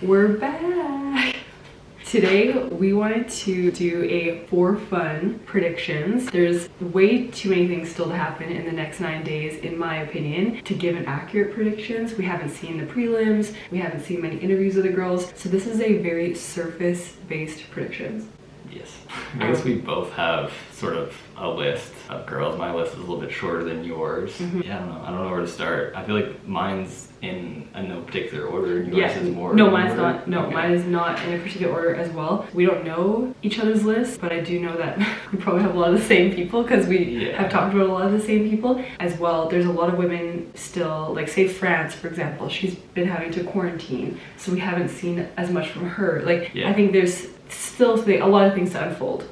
We're back! Today we wanted to do a for fun predictions. There's way too many things still to happen in the next 9 days, in my opinion, to give an accurate predictions. We haven't seen the prelims, we haven't seen many interviews of the girls, so this is a very surface-based predictions. Yes. I guess we both have sort of a list of girls. My list is a little bit shorter than yours. Yeah, I don't know where to start. I feel like mine's in no particular order and yours is more. No, mine's not. No, okay. Mine is not in a particular order as well. We don't know each other's lists, but I do know that we probably have a lot of the same people because we have talked about a lot of the same people as well. There's a lot of women still, like say France, for example, she's been having to quarantine, so we haven't seen as much from her. Like, I think there's still a lot of things to unfold.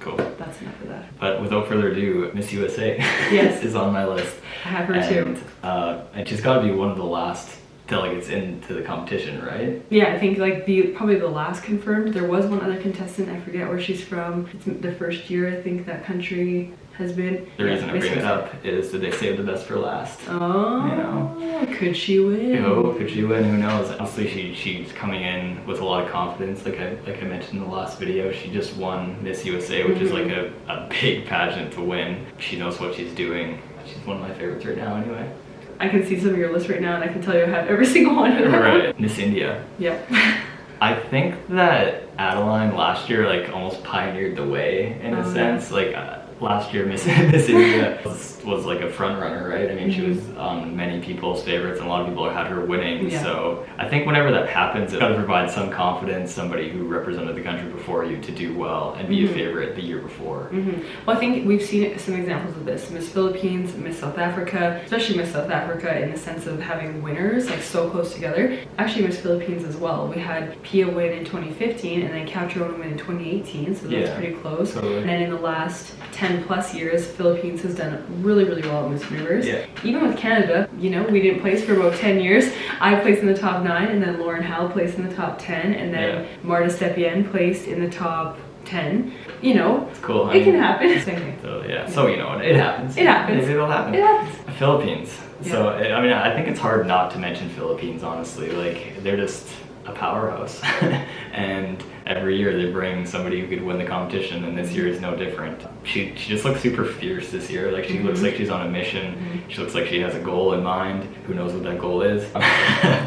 Cool. That's enough of that. But without further ado, Miss USA is on my list. I have her too. And she's got to be one of the last delegates into the competition, right? Yeah, I think like probably the last confirmed. There was one other contestant, I forget where she's from. It's the first year I think that country has been. The reason I bring it up is that they saved the best for last. Oh, you know, could she win? Oh, could she win? Who knows? Honestly, she's coming in with a lot of confidence. Like I mentioned in the last video, she just won Miss USA, which is like a big pageant to win. She knows what she's doing. She's one of my favorites right now, anyway. I can see some of your list right now, and I can tell you I have every single one of them. Right, Miss India. Yep. I think that Adeline last year like almost pioneered the way in a sense. Like last year, Miss India was like a front runner, right? I mean, she was on many people's favorites, and a lot of people had her winning. So I think whenever that happens, it's got to provide some confidence, somebody who represented the country before you, to do well and be a favorite the year before. Well, I think we've seen some examples of this. Miss Philippines, Miss South Africa, especially Miss South Africa in the sense of having winners like so close together. Actually, Miss Philippines as well. We had Pia win in 2015 and then Catriona win in 2018, so that's pretty close. And then in the last 10 plus years, Philippines has done really well at Miss Universe. Even with Canada, you know, we didn't place for about 10 years. I placed in the top 9, and then Lauren Howell placed in the top 10, and then Marta Stepien placed in the top 10. You know, it's cool. It can happen. Same thing. So you know, it happens. It happens. It'll happen. It happens. Philippines. So I mean, I think it's hard not to mention Philippines, honestly. Like, they're just a powerhouse. And every year they bring somebody who could win the competition, and this year is no different. She just looks super fierce this year. Like, she looks like she's on a mission. She looks like she has a goal in mind. Who knows what that goal is?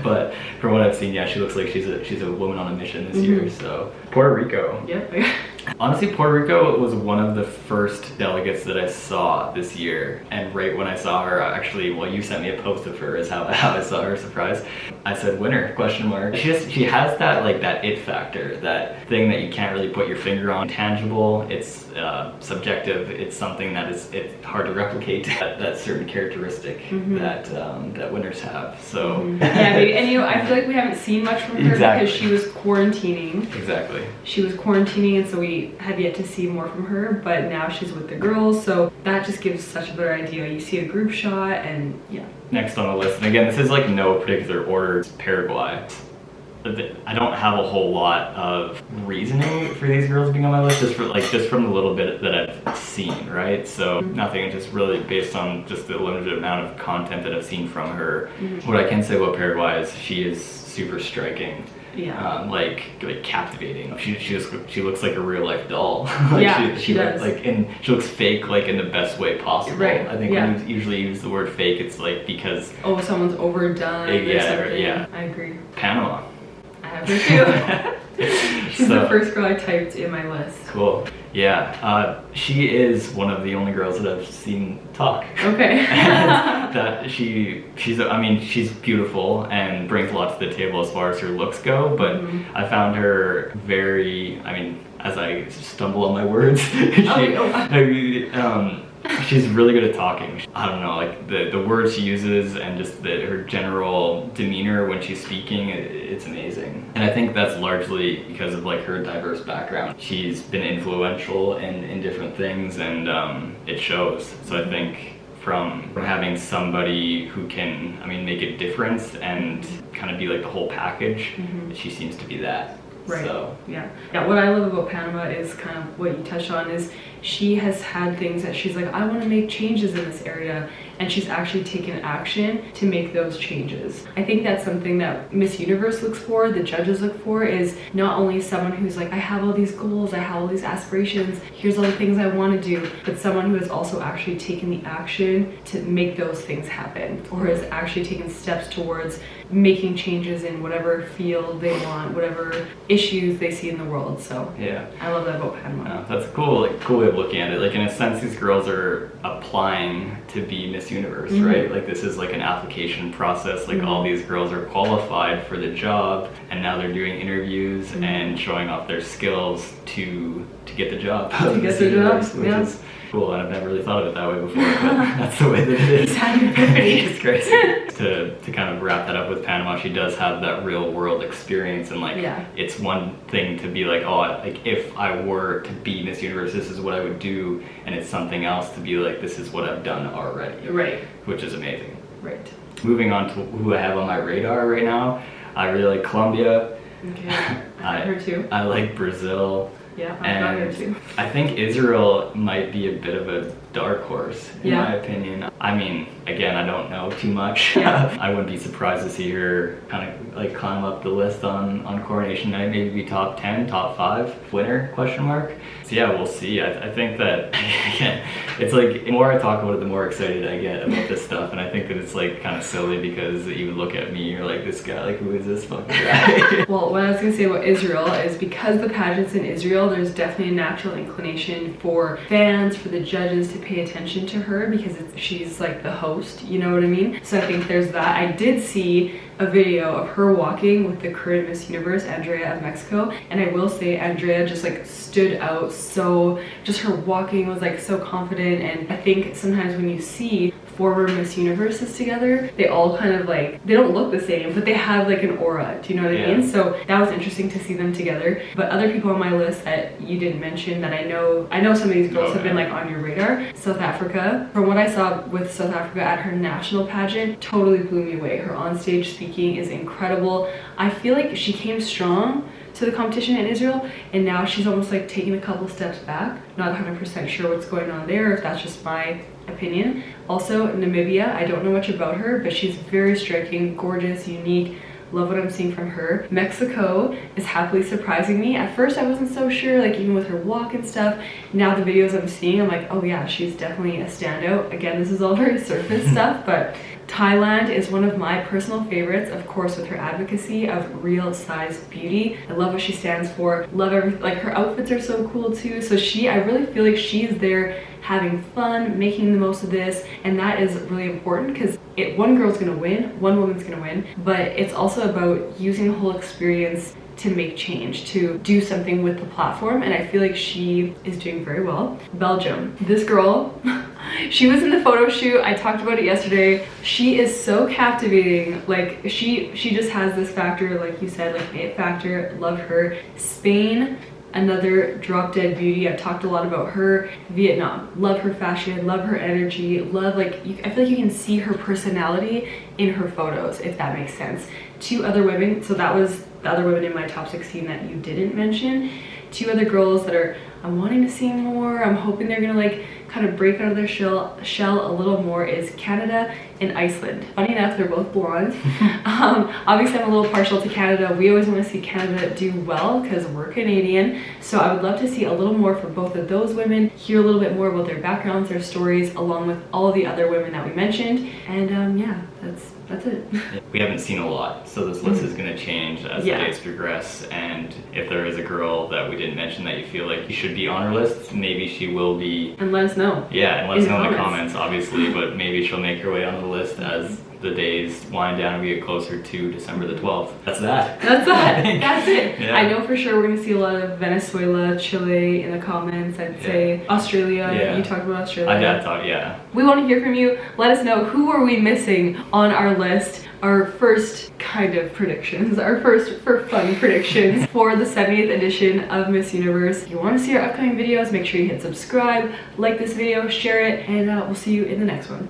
But from what I've seen, she looks like she's a woman on a mission this year. So Puerto Rico. Honestly, Puerto Rico was one of the first delegates that I saw this year, and right when I saw her, actually, well, you sent me a post of her, is how I saw her, surprise. I said, winner, question mark. She has that, like, that it factor, that thing that you can't really put your finger on. Tangible, it's subjective, it's something that it's hard to replicate, that certain characteristic that winners have, so. And you know, I feel like we haven't seen much from her because she was quarantining. She was quarantining, and so we have yet to see more from her, but now she's with the girls, so that just gives such a better idea. You see a group shot, and Next on the list, and again, this is like no particular order, it's Paraguay. I don't have a whole lot of reasoning for these girls being on my list, just from the little bit that I've seen, right? So nothing, just really based on just the limited amount of content that I've seen from her. What I can say about Paraguay is she is super striking. Like captivating. She looks like a real life doll. She does. And she looks fake, like in the best way possible. I think when you usually use the word fake, it's like because someone's overdone. I agree. Panama. I have her too. She's the first girl I typed in my list. Cool. She is one of the only girls that I've seen talk. That she's beautiful and brings a lot to the table as far as her looks go, but I found her very, as I stumble on my words, she's really good at talking. I don't know, like the words she uses and just her general demeanor when she's speaking, it's amazing. And I think that's largely because of like her diverse background. She's been influential in different things, and it shows. So I think from having somebody who can, make a difference and kind of be like the whole package, she seems to be that. So. What I love about Panama is kind of what you touched on, is she has had things that she's like, I want to make changes in this area, and she's actually taken action to make those changes. I think that's something that Miss Universe looks for, the judges look for, is not only someone who's like, I have all these goals, I have all these aspirations, here's all the things I want to do, but someone who has also actually taken the action to make those things happen, or has actually taken steps towards making changes in whatever field they want, whatever issues they see in the world. So yeah, I love that about Panama. That's a cool way of looking at it. Like, in a sense, these girls are applying to be Miss Universe, right? Like, this is like an application process. Like, all these girls are qualified for the job, and now they're doing interviews and showing off their skills to get the job. To get the job, which is cool, and I've never really thought of it that way before, but that's the way that it is. It's crazy. To kind of wrap that up with Panama, she does have that real world experience, and like, it's one thing to be like, oh, like, if I were to be Miss Universe, this is what I would do, and it's something else to be like, this is what I've done already. Right. Which is amazing. Right. Moving on to who I have on my radar right now, I really like Colombia. Okay, I like her too. I like Brazil. Yeah, I got her too. I think Israel might be a bit of a dark horse, in my opinion. I mean, again, I don't know too much. I wouldn't be surprised to see her kind of like climb up the list on Coronation Night, maybe be top 10, top 5 winner, question mark. So yeah, we'll see. I think that, again, it's like, the more I talk about it, the more excited I get about this stuff, and I think that it's like kind of silly because you would look at me, you're like, this guy, like, who is this fucking guy? Well, what I was gonna say about Israel is, because the pageant's in Israel, there's definitely a natural inclination for fans, for the judges to pay attention to her, because she's like the host, you know what I mean? So I think there's that. I did see a video of her walking with the current Miss Universe, Andrea of Mexico, and I will say Andrea just like stood out so, just her walking was like so confident. And I think sometimes when you see former Miss Universes together, they all kind of like, they don't look the same, but they have like an aura, do you know what I mean? So that was interesting to see them together. But other people on my list that you didn't mention that I know some of these girls have been like on your radar. South Africa, from what I saw with South Africa at her national pageant, totally blew me away. Her onstage speaking is incredible. I feel like she came strong to the competition in Israel, and now she's almost like taking a couple steps back. Not 100% sure what's going on there, if that's just my opinion. Also, Namibia, I don't know much about her, but she's very striking, gorgeous, unique. Love what I'm seeing from her. Mexico is happily surprising me. At first I wasn't so sure, like even with her walk and stuff. Now the videos I'm seeing, I'm like, oh yeah, she's definitely a standout. Again, this is all very surface stuff, but Thailand is one of my personal favorites, of course, with her advocacy of real size beauty. I love what she stands for. Love everything, like her outfits are so cool too. So I really feel like she's there having fun, making the most of this, and that is really important, because one girl's gonna win, one woman's gonna win, but it's also about using the whole experience to make change, to do something with the platform, and I feel like she is doing very well. Belgium, this girl, she was in the photo shoot, I talked about it yesterday. She is so captivating, like she just has this factor, like you said, like it factor, love her. Spain, another drop dead beauty. I've talked a lot about her. Vietnam, love her fashion, love her energy, love, like, I feel like you can see her personality in her photos, if that makes sense. 2 other women, so that was the other women in my top 16 that you didn't mention. 2 other girls that I'm wanting to see more, I'm hoping they're gonna like kind of break out of their shell a little more, is Canada and Iceland. Funny enough, they're both blonde. Obviously I'm a little partial to Canada. We always want to see Canada do well because we're Canadian, so I would love to see a little more for both of those women, hear a little bit more about their backgrounds, their stories, along with all the other women that we mentioned. And yeah, that's it. We haven't seen a lot, so this list is going to change as the days progress, and if there is a girl that we didn't mention that you feel like you should be on our list, maybe she will be. And let us know. Yeah, and let us know in the comments, obviously, but maybe she'll make her way on the list as the days wind down and we get closer to December the 12th. That's that. That's that. That's it. Yeah. I know for sure we're going to see a lot of Venezuela, Chile in the comments. I'd say Australia. Yeah. You talked about Australia. I thought, yeah. We want to hear from you. Let us know, who are we missing on our list? Our first kind of predictions, our first for fun predictions for the 70th edition of Miss Universe. If you want to see our upcoming videos, make sure you hit subscribe, like this video, share it, and we'll see you in the next one.